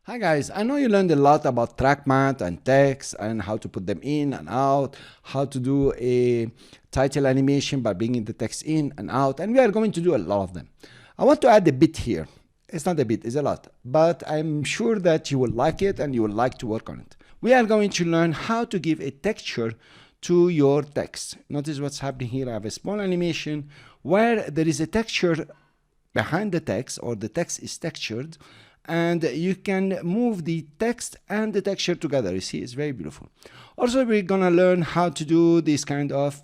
Hi guys, I know you learned a lot about track matte and text and how to put them in and out, how to do a title animation by bringing the text in and out, and we are going to do a lot of them. I want to add a bit here. It's not a bit, it's a lot, but I'm sure that you will like it and you will like to work on it. We are going to learn how to give a texture to your text. Notice what's happening here. I have a small animation where there is a texture behind the text, or the text is textured, and you can move the text and the texture together. You see, it's very beautiful. Also, we're gonna learn how to do this kind of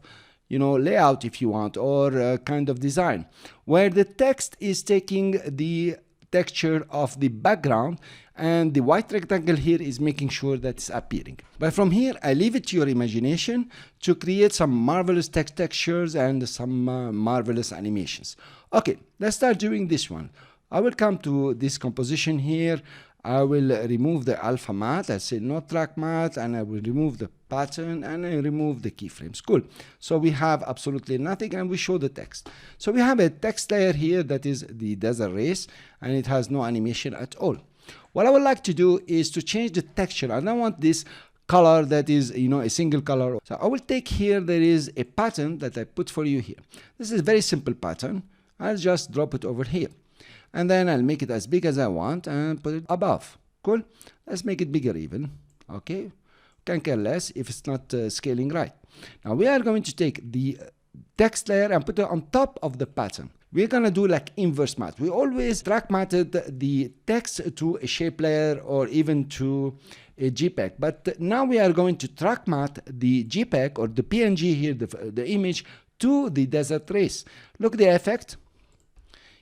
layout, if you want, or kind of design where the text is taking the texture of the background and the white rectangle here is making sure that it's appearing. But from here, I leave it to your imagination to create some marvelous text textures and some marvelous animations. Okay, let's start doing this one. I will come to this composition here. I will remove the alpha matte. I say no track matte, and I will remove the pattern and I remove the keyframes. Cool. So we have absolutely nothing, and we show the text. So we have a text layer here that is the desert race, and it has no animation at all. What I would like to do is to change the texture. I don't want this color that is a single color. So I will take here, there is a pattern that I put for you here. This is a very simple pattern. I'll just drop it over here. And then I'll make it as big as I want and put it above. Cool. Let's make it bigger even. Okay. Can care less if it's not scaling right. Now we are going to take the text layer and put it on top of the pattern. We're gonna do like inverse matte. We always track matted the text to a shape layer or even to a JPEG. But now we are going to track matte the JPEG or the PNG here, the image, to the desert race. Look at the effect.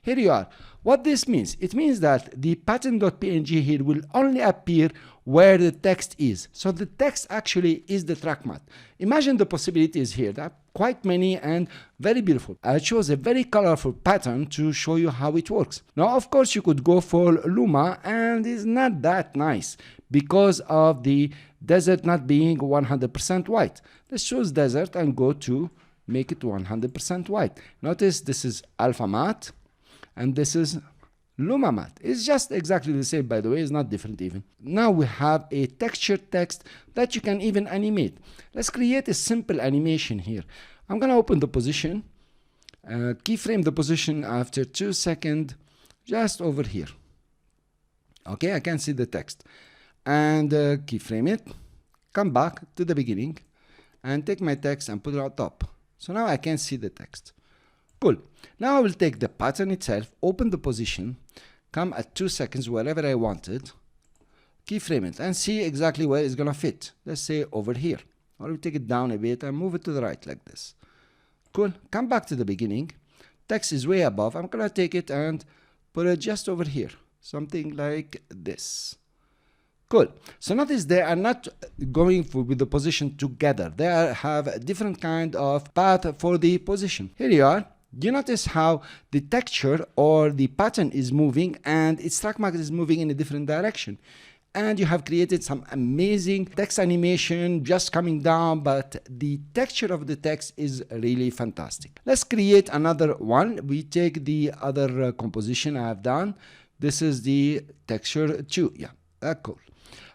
Here you are. What this means? It means that the pattern.png here will only appear where the text is. So the text actually is the track matte. Imagine the possibilities here. There are quite many and very beautiful. I chose a very colorful pattern to show you how it works. Now, of course, you could go for Luma, and it's not that nice because of the desert not being 100% white. Let's choose desert and go to make it 100% white. Notice this is alpha matte. And this is Luma matte. It's just exactly the same, by the way. It's not different even. Now we have a textured text that you can even animate. Let's create a simple animation here. I'm going to open the position, keyframe the position after 2 seconds, just over here. Okay, I can see the text. And keyframe it, come back to the beginning, and take my text and put it on top. So now I can see the text. Cool. Now I will take the pattern itself, open the position, come at 2 seconds wherever I wanted, keyframe it, and see exactly where it's gonna fit. Let's say over here. Or we take it down a bit and move it to the right like this. Cool. Come back to the beginning. Text is way above. I'm gonna take it and put it just over here. Something like this. Cool. So notice they are not going with the position together. They have a different kind of path for the position. Here you are. You notice how the texture or the pattern is moving and its track matte is moving in a different direction. And you have created some amazing text animation just coming down, but the texture of the text is really fantastic. Let's create another one. We take the other composition I have done. This is the texture 2. Yeah, cool.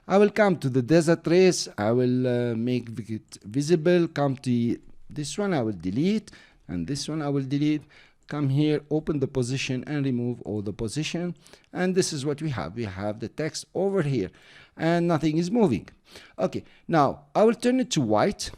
I will come to the desert race. I will make it visible. Come to this one, I will delete. And this one I will delete. Come here, open the position and remove all the position. And this is what we have. We have the text over here and nothing is moving. Okay, now I will turn it to white.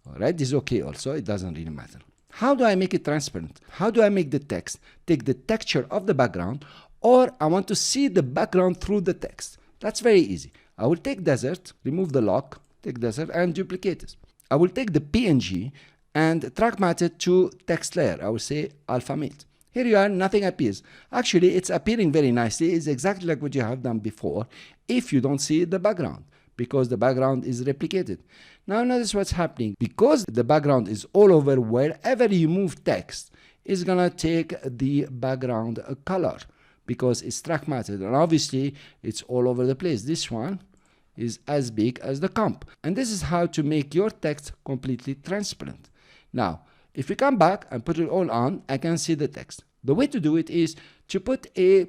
All right, this is okay also. It doesn't really matter. How do I make it transparent? How do I make the text take the texture of the background, or I want to see the background through the text? That's very easy. I will take desert, remove the lock, take desert and duplicate it. I will take the PNG and track matte it to text layer. I will say alpha matte. Here you are, nothing appears. Actually, it's appearing very nicely. It's exactly like what you have done before if you don't see the background, because the background is replicated. Now notice what's happening. Because the background is all over, wherever you move text, it's gonna take the background color because it's track matted, and obviously it's all over the place. This one is as big as the comp. And this is how to make your text completely transparent. Now, if we come back and put it all on, I can see the text. The way to do it is to put a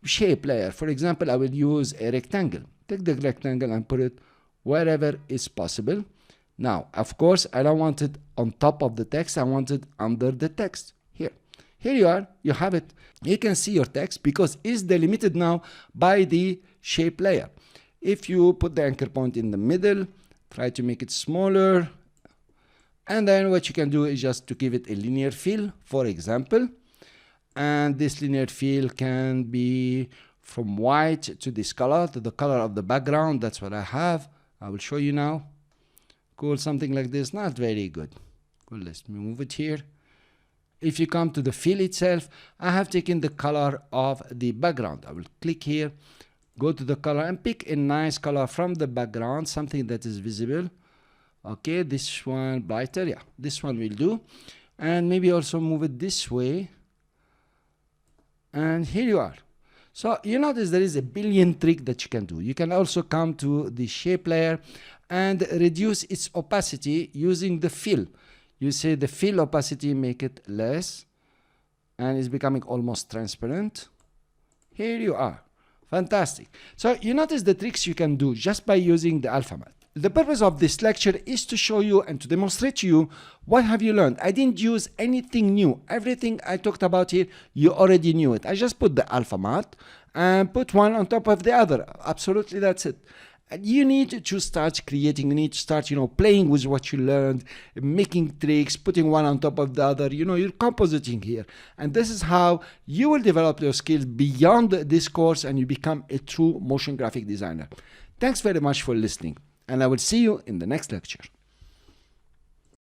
shape layer. For example, I will use a rectangle. Take the rectangle and put it wherever is possible. Now, of course, I don't want it on top of the text. I want it under the text. Here you are. You have it. You can see your text because it's delimited now by the shape layer. If you put the anchor point in the middle, try to make it smaller. And then what you can do is just to give it a linear fill, for example. And this linear fill can be from white to this color, to the color of the background. That's what I have. I will show you now. Cool, something like this. Not very good. Cool, let's move it here. If you come to the fill itself, I have taken the color of the background. I will click here, go to the color and pick a nice color from the background, something that is visible. Okay, this one brighter. Yeah, this one will do. And maybe also move it this way. And here you are. So you notice there is a billion tricks that you can do. You can also come to the shape layer and reduce its opacity using the fill. You say the fill opacity, make it less, and it's becoming almost transparent. Here you are. Fantastic. So you notice the tricks you can do just by using the alphabet. The purpose of this lecture is to show you and to demonstrate to you what have you learned. I didn't use anything new. Everything I talked about here, you already knew it. I just put the alphabet and put one on top of the other. Absolutely, that's it. And you need to start creating, you need to start, playing with what you learned, making tricks, putting one on top of the other, you're compositing here. And this is how you will develop your skills beyond this course and you become a true motion graphic designer. Thanks very much for listening, and I will see you in the next lecture.